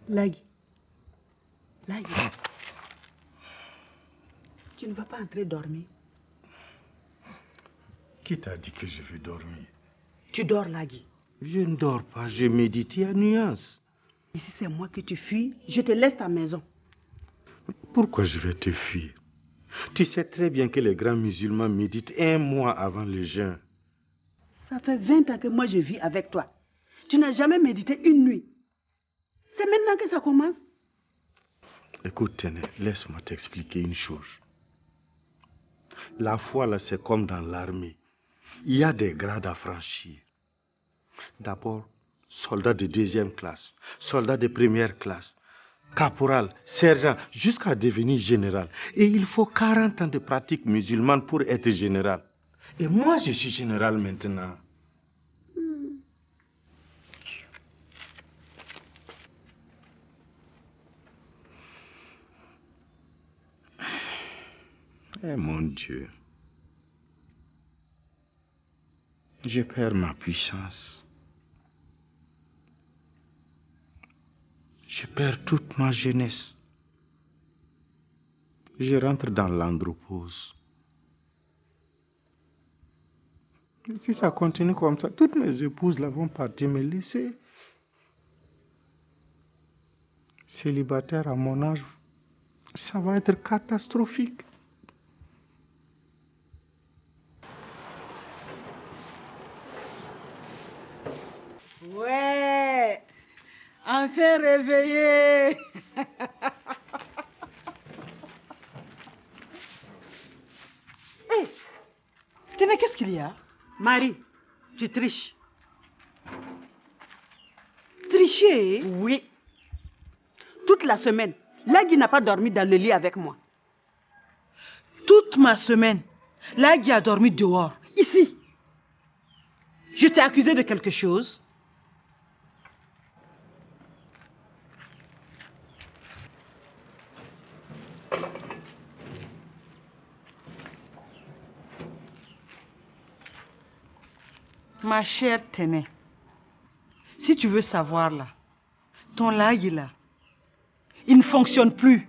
Lagui. Lagui. Tu ne vas pas entrer dormir? Qui t'a dit que je vais dormir? Tu dors, Lagui. Je ne dors pas, je médite à nuance. Et si c'est moi que tu fuis, je te laisse ta maison. Pourquoi je vais te fuir? Tu sais très bien que les grands musulmans méditent 1 mois avant le jeûne. Ça fait 20 ans que moi je vis avec toi. Tu n'as jamais médité une nuit. C'est maintenant que ça commence. Écoute, Téné, laisse-moi t'expliquer une chose. La foi, là, c'est comme dans l'armée. Il y a des grades à franchir. D'abord, soldat de 2e classe, soldat de 1re classe, caporal, sergent, jusqu'à devenir général. Et il faut 40 ans de pratique musulmane pour être général. Et moi, je suis général maintenant. Eh mon Dieu, je perds ma puissance. Je perds toute ma jeunesse. Je rentre dans l'andropause. Si ça continue comme ça, toutes mes épouses là vont partir me laisser. Célibataire à mon âge, ça va être catastrophique. Ouais, enfin réveillé. Hé, Téné, qu'est-ce qu'il y a? Marie, tu triches. Tricher? Oui. Toute la semaine, Lagui n'a pas dormi dans le lit avec moi. Toute ma semaine, Lagui a dormi dehors, ici. Je t'ai accusé de quelque chose? Ma chère Téné, si tu veux savoir là, ton Lagui là, il ne fonctionne plus.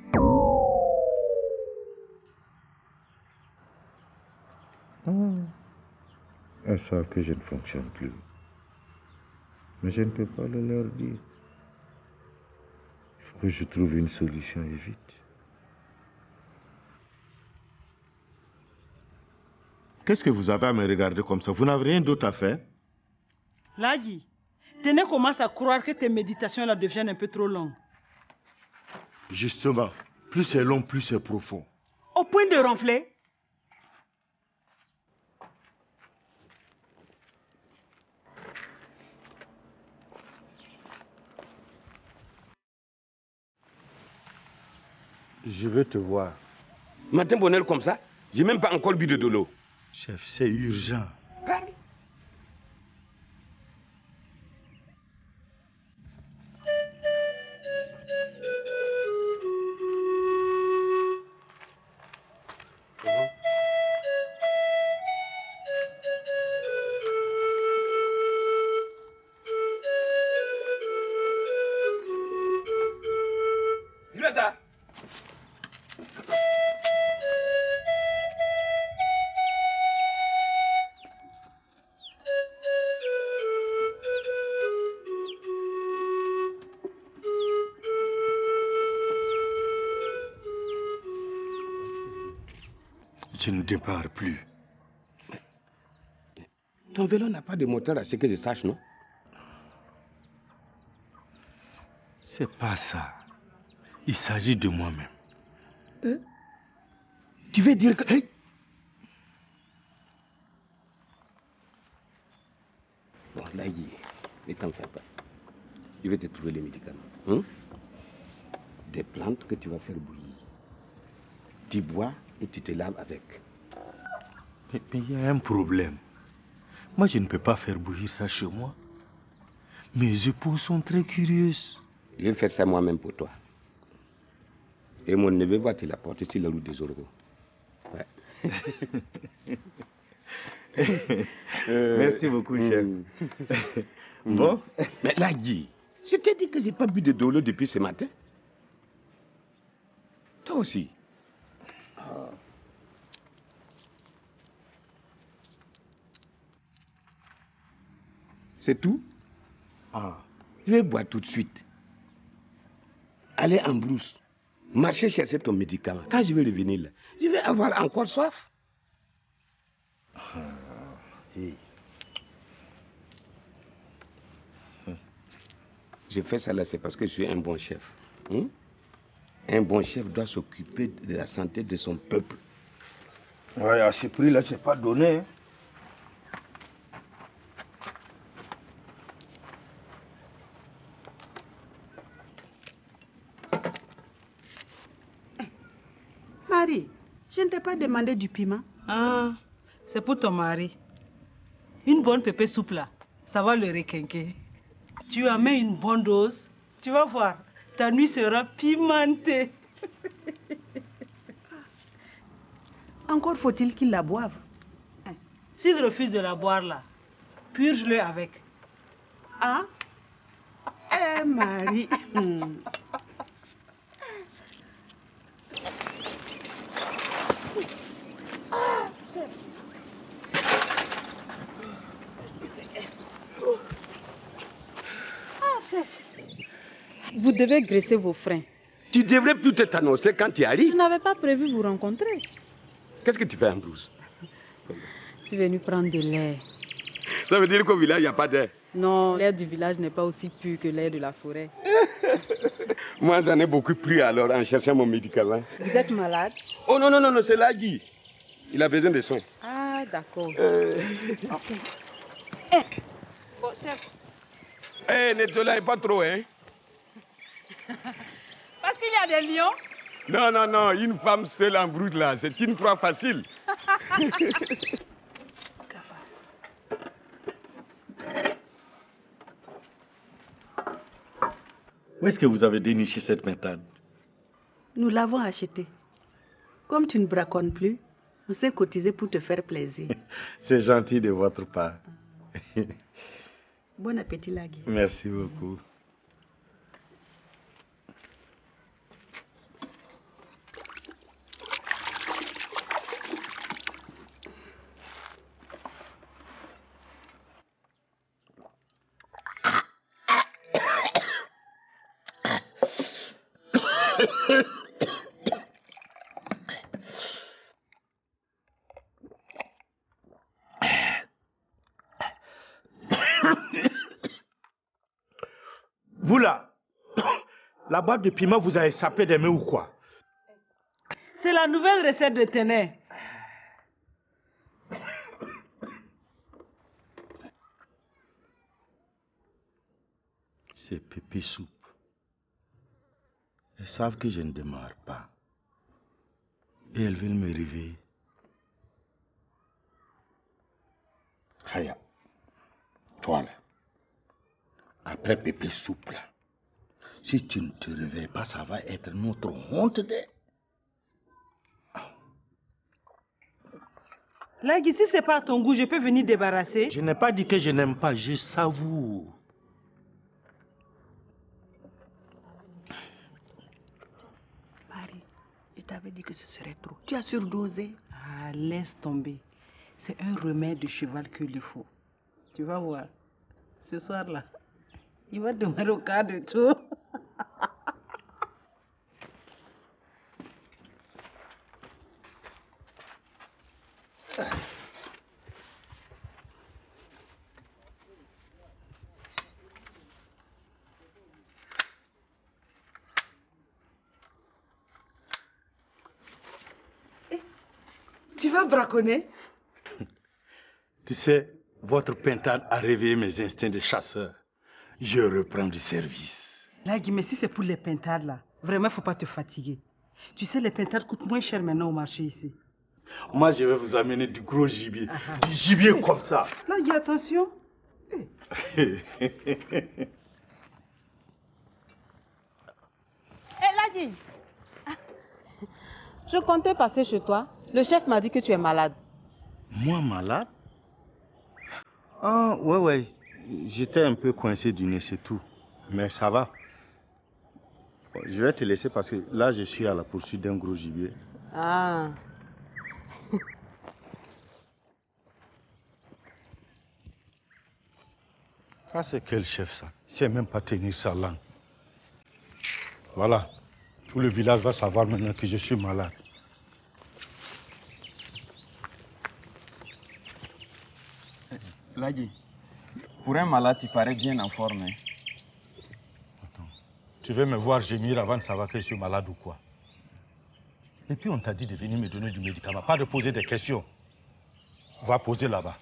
Elles savent que je ne fonctionne plus. Mais je ne peux pas le leur dire. Il faut que je trouve une solution et vite. Qu'est-ce que vous avez à me regarder comme ça? Vous n'avez rien d'autre à faire? Lagui, Téné commence à croire que tes méditations là deviennent un peu trop longues. Justement, plus c'est long, plus c'est profond. Au point de ronfler? Je veux te voir. Matin bonheur comme ça, j'ai même pas encore bu de l'eau. Chef, c'est urgent. Parle. Je ne démarre plus. Ton vélo n'a pas de moteur à ce que je sache, non? C'est pas ça. Il s'agit de moi-même. Tu veux dire que... Hey! Bon, là, ne t'en fais pas. Je vais te trouver les médicaments. Des plantes que tu vas faire bouillir. Tu bois et tu te laves avec. Mais il y a un problème. Moi, je ne peux pas faire bouillir ça chez moi. Mes épouses sont très curieuses. Je vais faire ça moi-même pour toi. Et mon neveu va te l'apporter sur la route des Oraux. Ouais. Merci beaucoup, chef. Bon? Mais là, Guy, Je t'ai dit que j'ai pas bu de dolo depuis ce matin. Toi aussi. C'est tout? Je vais boire tout de suite. Aller en brousse. Marcher chercher ton médicament. Quand je vais revenir là, je vais avoir encore soif. Je fais ça là, c'est parce que je suis un bon chef. Un bon chef doit s'occuper de la santé de son peuple. Ouais, à ce prix-là, c'est pas donné. Hein. Marie, je ne t'ai pas demandé du piment. Ah, c'est pour ton mari. Une bonne pépé soupe là, ça va le requinquer. Tu en mets une bonne dose, tu vas voir, ta nuit sera pimentée. Encore faut-il qu'il la boive. S'il refuse de la boire là, purge-le avec. Ah? Marie. Vous devez graisser vos freins. Tu devrais plutôt t'annoncer quand tu arrives. Je n'avais pas prévu vous rencontrer. Qu'est-ce que tu fais en brousse? Je suis venue prendre de l'air. Ça veut dire qu'au village, il n'y a pas d'air. Non, l'air du village n'est pas aussi pur que l'air de la forêt. Moi, j'en ai beaucoup pris alors en cherchant mon médicament. Vous êtes malade? Oh non, non, non, non, c'est Lagui. Il a besoin de soins. Ah, d'accord. Ok. Bon, chef. Ne te lève pas trop, hein. Parce qu'il y a des lions. Non, non, non, une femme seule en brousse là, c'est une proie facile. Où est-ce que vous avez déniché cette pintade? Nous l'avons achetée. Comme tu ne braconnes plus, on s'est cotisé pour te faire plaisir. C'est gentil de votre part. Bon appétit, Lagui. Merci beaucoup. Vous là, la boîte de piment vous a échappé des mains ou quoi? C'est la nouvelle recette de Téné. C'est pépé soupe. Elles savent que je ne démarre pas. Et elles veulent me réveiller. Haya, toi là, après pépé soupe là, si tu ne te réveilles pas, ça va être notre honte de... Lagui, si c'est pas à ton goût, je peux venir débarrasser. Je n'ai pas dit que je n'aime pas, je savoure. Marie, je t'avais dit que ce serait trop. Tu as surdosé. Ah, laisse tomber. C'est un remède de cheval qu'il faut. Tu vas voir. Ce soir-là, il va demeurer au cas de tout. Tu vas braconner? Tu sais, votre pintade a réveillé mes instincts de chasseur. Je reprends du service. Lagui, mais si c'est pour les pintades là, vraiment, il ne faut pas te fatiguer. Tu sais, les pintades coûtent moins cher maintenant au marché ici. Moi, je vais vous amener du gros gibier. Du gibier comme ça. Lagui, attention. Lagui, je comptais passer chez toi. Le chef m'a dit que tu es malade. Moi, malade? Ah, ouais. J'étais un peu coincé du nez, c'est tout. Mais ça va. Bon, je vais te laisser parce que là, je suis à la poursuite d'un gros gibier. Ah. Ça, c'est quel chef, ça? Il ne sait même pas tenir sa langue. Voilà. Tout le village va savoir maintenant que je suis malade. Lagui, pour un malade, tu parais bien en forme. Hein? Attends. Tu veux me voir gémir avant de savoir que je suis malade ou quoi? Et puis on t'a dit de venir me donner du médicament, pas de poser des questions. Va poser là-bas.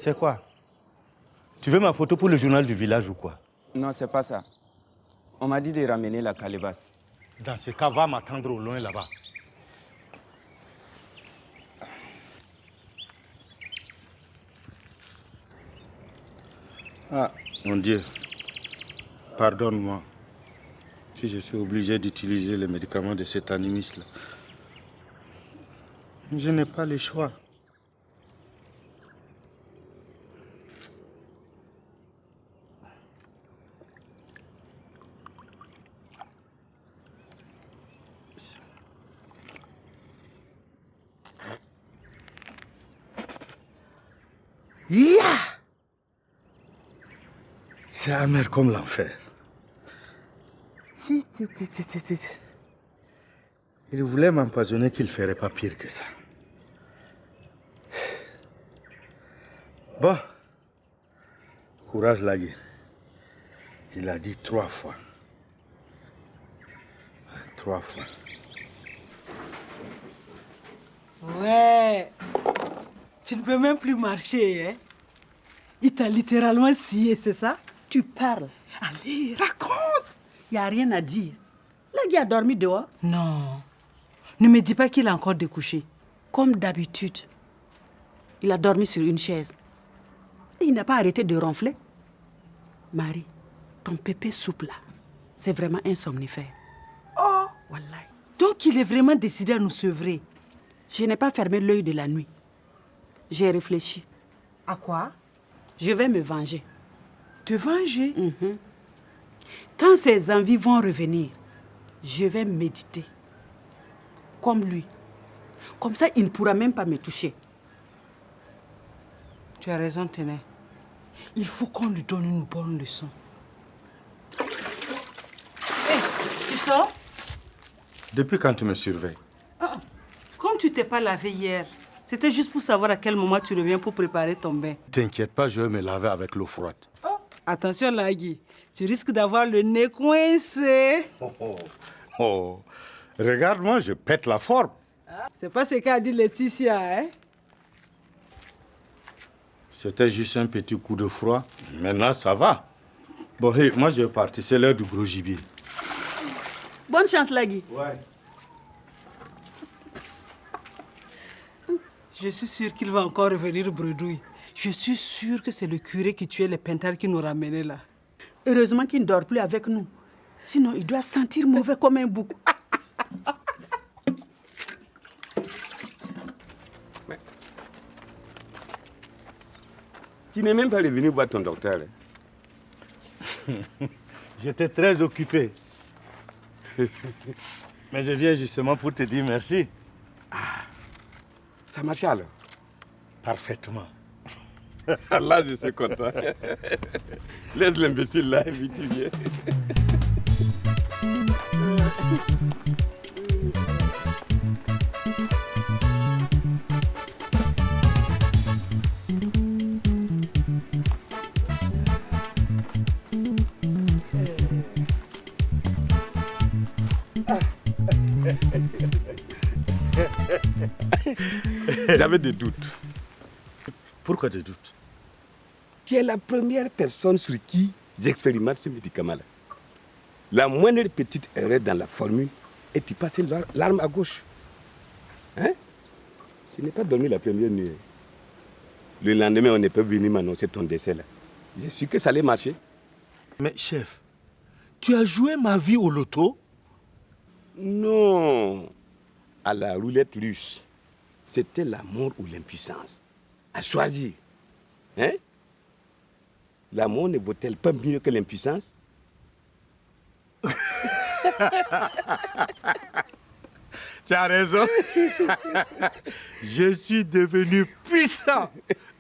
C'est quoi? Tu veux ma photo pour le journal du village ou quoi? Non, c'est pas ça. On m'a dit de ramener la calebasse. Dans ce cas, va m'attendre au loin là-bas. Ah, mon Dieu. Pardonne-moi si je suis obligé d'utiliser les médicaments de cet animiste-là. Je n'ai pas le choix. Yeah! C'est amer comme l'enfer. Il voulait m'empoisonner qu'il ne ferait pas pire que ça. Bon. Courage, Lagui. Il a dit 3 fois. 3 fois. Ouais. Tu ne peux même plus marcher, hein? Il t'a littéralement scié, c'est ça? Tu parles. Allez, raconte. Il n'y a rien à dire. Lagui a dormi dehors. Non. Ne me dis pas qu'il a encore découché. Comme d'habitude. Il a dormi sur une chaise. Il n'a pas arrêté de ronfler. Marie, ton pépé soupe là, c'est vraiment un somnifère. Oh! Wallahi. Donc il est vraiment décidé à nous sevrer. Je n'ai pas fermé l'œil de la nuit. J'ai réfléchi. À quoi? Je vais me venger. Te venger? Quand ses envies vont revenir, je vais méditer. Comme lui. Comme ça, il ne pourra même pas me toucher. Tu as raison, Téné. Il faut qu'on lui donne une bonne leçon. Hé, tu sors? Depuis quand tu me surveilles? Comme tu t'es pas lavé hier, c'était juste pour savoir à quel moment tu reviens pour préparer ton bain. T'inquiète pas, je vais me laver avec l'eau froide. Oh, attention, Lagui. Tu risques d'avoir le nez coincé. Oh, regarde-moi, je pète la forme. C'est pas ce qu'a dit Laetitia, hein? C'était juste un petit coup de froid. Maintenant, ça va. Bon, hey, moi, je vais partir. C'est l'heure du gros gibier. Bonne chance, Lagui. Ouais. Je suis sûre qu'il va encore revenir bredouille. Je suis sûre que c'est le curé qui tuait les pintards qui nous ramenait là. Heureusement qu'il ne dort plus avec nous. Sinon, il doit sentir mauvais comme un bouc. Tu n'es même pas revenu voir ton docteur. J'étais très occupé. Mais je viens justement pour te dire merci. Ça marche alors? Parfaitement. Là, je suis content. Laisse l'imbécile là, vite, tu viens. J'avais des doutes. Pourquoi des doutes? Tu es la première personne sur qui j'expérimente ce médicament-là. La moindre petite erreur dans la formule et tu passes l'arme à gauche. Hein? Tu n'as pas dormi la première nuit. Le lendemain, on ne peut venir m'annoncer ton décès là. J'ai su que ça allait marcher. Mais chef, tu as joué ma vie au loto? Non. À la roulette russe. C'était l'amour ou l'impuissance. À choisir. Hein? L'amour ne vaut-elle pas mieux que l'impuissance? Tu as raison. Je suis devenu puissant.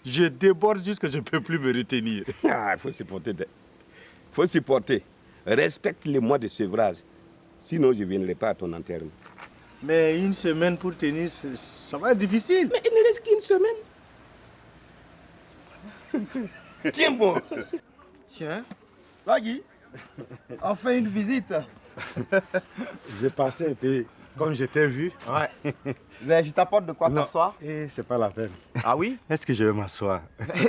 Je déborde jusque je ne peux plus me retenir. Ah, il faut supporter. Faut supporter. Respecte les mois de sevrage. Sinon, je ne viendrai pas à ton enterrement. Mais une semaine pour tenir, ça va être difficile. Mais il ne reste qu'une semaine. Tiens bon. Tiens, Lagui, on fait une visite. J'ai passé un peu comme je t'ai vu. Ouais. Mais je t'apporte de quoi t'asseoir. Et c'est pas la peine. Ah oui? Est-ce que je vais m'asseoir?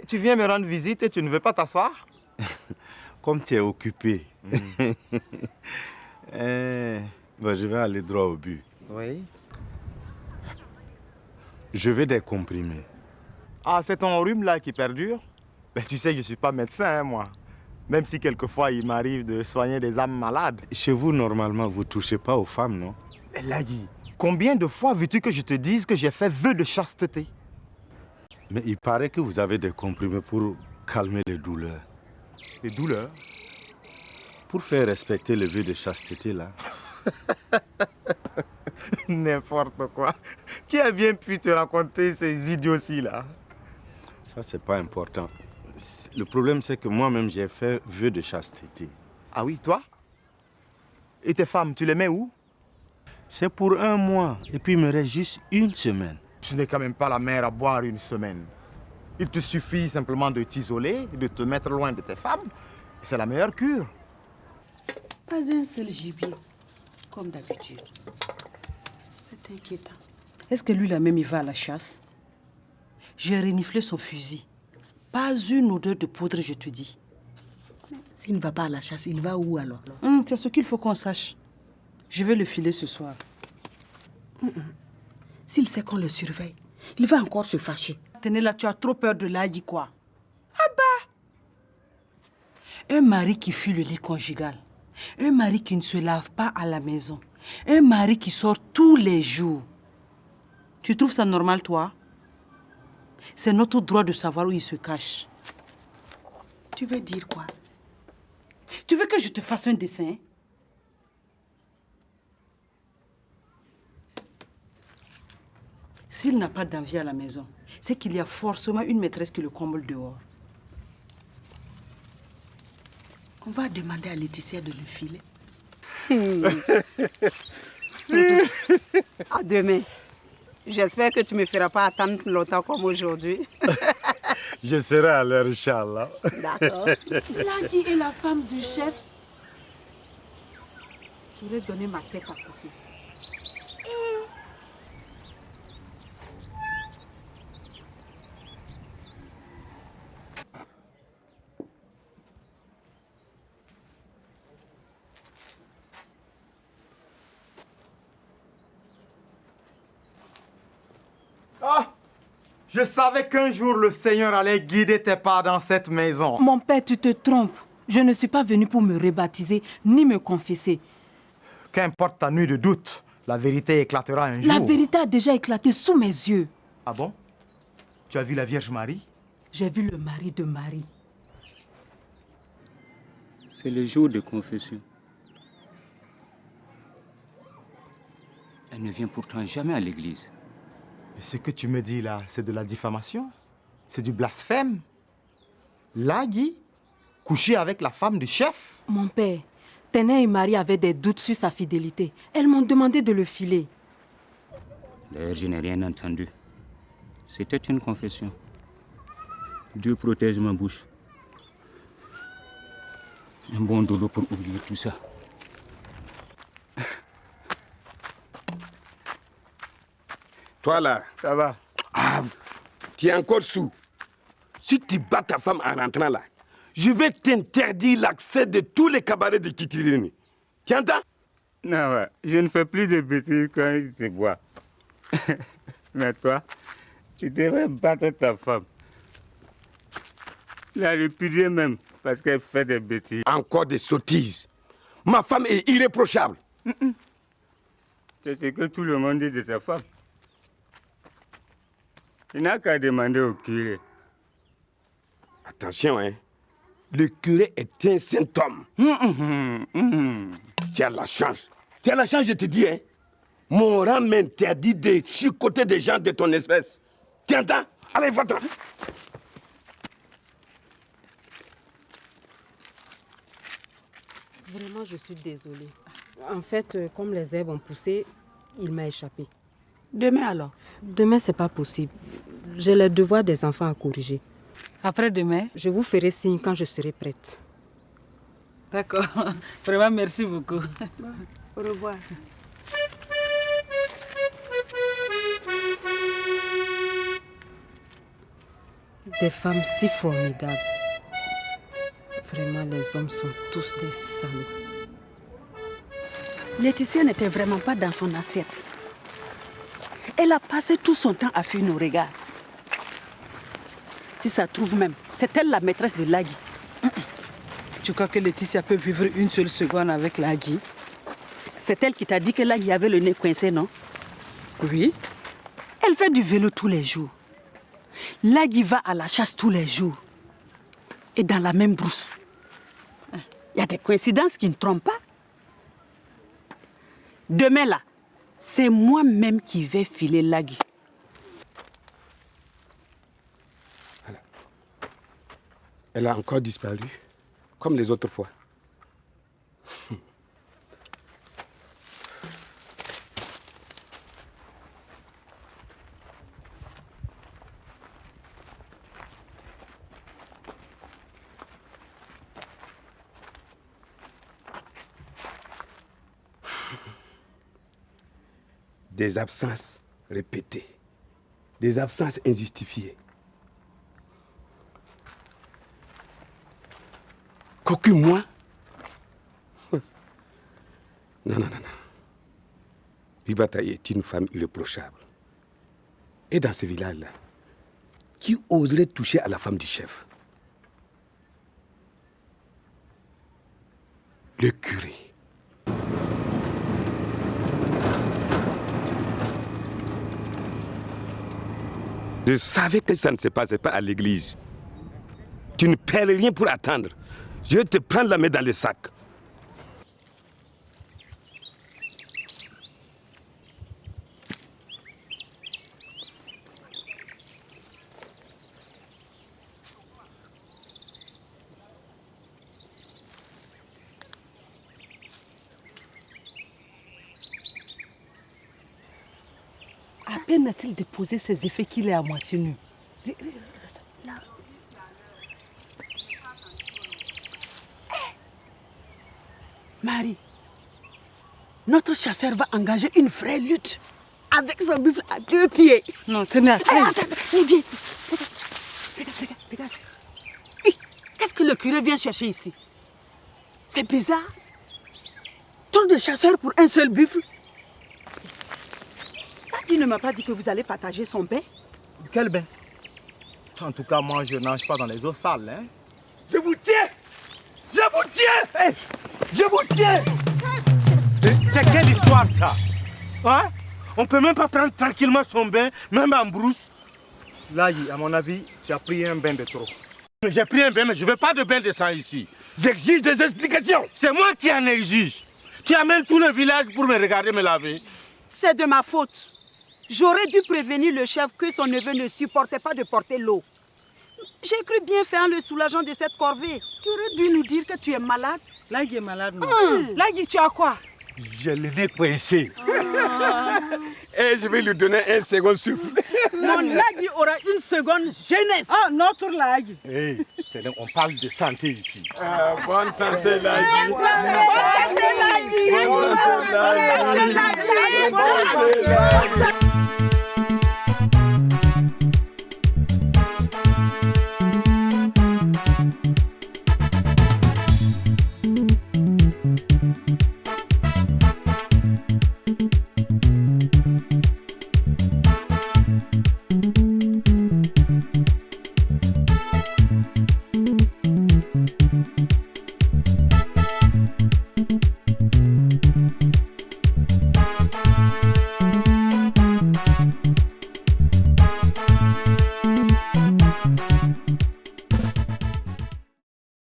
Tu viens me rendre visite et tu ne veux pas t'asseoir? Comme tu es occupé. Bon, je vais aller droit au but. Oui. Je veux des comprimés. Ah, c'est ton rhume là qui perdure? Mais tu sais que je ne suis pas médecin, hein, moi. Même si quelquefois il m'arrive de soigner des âmes malades. Chez vous, normalement, vous ne touchez pas aux femmes, non? Mais Lagui, combien de fois veux-tu que je te dise que j'ai fait vœu de chasteté? Mais il paraît que vous avez des comprimés pour calmer les douleurs. Les douleurs? Pour faire respecter le vœu de chasteté, là. N'importe quoi. Qui a bien pu te raconter ces idioties là? Ça, c'est pas important. Le problème, c'est que moi-même, j'ai fait vœu de chasteté. Ah oui, toi? Et tes femmes, tu les mets où? C'est pour 1 mois. Et puis, il me reste juste 1 semaine. Tu n'es quand même pas la mère à boire 1 semaine. Il te suffit simplement de t'isoler, de te mettre loin de tes femmes. C'est la meilleure cure. Pas un seul gibier, comme d'habitude. C'est inquiétant. Est-ce que lui-là même, il va à la chasse? J'ai reniflé son fusil. Pas une odeur de poudre, je te dis. S'il ne va pas à la chasse, il va où alors? C'est ce qu'il faut qu'on sache. Je vais le filer ce soir. S'il sait qu'on le surveille, il va encore se fâcher. Tenez là, tu as trop peur de Lagui, quoi. Ah bah! Un mari qui fuit le lit conjugal. Un mari qui ne se lave pas à la maison. Un mari qui sort tous les jours. Tu trouves ça normal, toi? C'est notre droit de savoir où il se cache. Tu veux dire quoi? Tu veux que je te fasse un dessin? S'il n'a pas d'envie à la maison, c'est qu'il y a forcément une maîtresse qui le comble dehors. On va demander à Laetitia de le filer. À demain. J'espère que tu ne me feras pas attendre longtemps comme aujourd'hui. Je serai à l'heure, Inch'Allah. D'accord. Lagui est la femme du chef. Je vais donner ma tête à couper. Ah! Je savais qu'un jour le Seigneur allait guider tes pas dans cette maison. Mon père, tu te trompes. Je ne suis pas venue pour me rebaptiser ni me confesser. Qu'importe ta nuit de doute, la vérité éclatera un jour. La vérité a déjà éclaté sous mes yeux. Ah bon? Tu as vu la Vierge Marie? J'ai vu le mari de Marie. C'est le jour de confession. Elle ne vient pourtant jamais à l'église. Et ce que tu me dis là, c'est de la diffamation? C'est du blasphème? Lagui, coucher avec la femme du chef? Mon père, Téné et Marie avaient des doutes sur sa fidélité. Elles m'ont demandé de le filer. D'ailleurs, je n'ai rien entendu. C'était une confession. Dieu protège ma bouche. Un bon dodo pour oublier tout ça. Toi là, Ça va? ah, tu es encore sous. Si tu bats ta femme en rentrant là, je vais t'interdire l'accès de tous les cabarets de Kitirini. Tu entends? Non, ouais, je ne fais plus de bêtises quand il se boit. Mais toi, tu devrais battre ta femme La répudier même, parce qu'elle fait des bêtises. Encore des sottises. Ma femme est irréprochable. C'est ce que tout le monde dit de sa femme. Il n'a qu'à demander au curé. Attention, hein. Le curé est un saint homme. Tu as la chance. Tu as la chance, je te dis, hein. Mon rang m'interdit de chicoter des gens de ton espèce. Tu entends? Allez, va-t'en. Vraiment, je suis désolée. En fait, comme les herbes ont poussé, il m'a échappé. Demain alors? Demain, c'est pas possible. J'ai les devoirs des enfants à corriger. Après-demain? Je vous ferai signe quand je serai prête. D'accord. Vraiment, merci beaucoup. Bon, au revoir. Des femmes si formidables. Vraiment, les hommes sont tous des salauds. Laetitia n'était vraiment pas dans son assiette. Elle a passé tout son temps à fuir nos regards. Si ça trouve même, c'est elle la maîtresse de Lagui. Tu crois que Laetitia peut vivre une seule seconde avec Lagui? C'est elle qui t'a dit que Lagui avait le nez coincé, non? Oui. Elle fait du vélo tous les jours. Lagui va à la chasse tous les jours. Et dans la même brousse. Il y a des coïncidences qui ne trompent pas. Demain là, c'est moi-même qui vais filer Lagui. Elle a encore disparu, comme les autres fois. Des absences répétées, des absences injustifiées. Qu'aucun moi. Non. Bibataï est une femme irréprochable. Et dans ce village-là, qui oserait toucher à la femme du chef? Le curé. Je savais que ça ne se passait pas à l'église. Tu ne perds rien pour attendre. Je vais te prendre la main dans le sac. À peine a-t-il déposé ses effets qu'il est à moitié nu. Là. Marie, notre chasseur va engager une vraie lutte avec son buffle à 2 pieds. Non, tenez, attends, viens ici. Regarde. Qu'est-ce que le curé vient chercher ici? C'est bizarre. Trop de chasseurs pour un seul buffle. Tu ne m'as pas dit que vous allez partager son bain? Quel bain? En tout cas, moi, je nage pas dans les eaux sales. Hein? Je vous tiens! Je vous tiens! Hey, je vous tiens! C'est quelle histoire, ça? Hein? On peut même pas prendre tranquillement son bain, même en brousse. Là, à mon avis, tu as pris un bain de trop. J'ai pris un bain, mais je veux pas de bain de sang ici. J'exige des explications! C'est moi qui en exige. Tu amènes tout le village pour me regarder me laver. C'est de ma faute. J'aurais dû prévenir le chef que son neveu ne supportait pas de porter l'eau. J'ai cru bien faire le soulageant de cette corvée. Tu aurais dû nous dire que tu es malade. Lagui est malade, non? Lagui, tu as quoi? J'ai le nez coincé. Et je vais lui donner un second souffle. Mon Lagui aura une seconde jeunesse. Ah, notre Lagui. Hey, on parle de santé ici. Bonne santé, Lagui. Bonne santé, Lagui. Bonne santé, Lagui. Bonne santé, Lagui.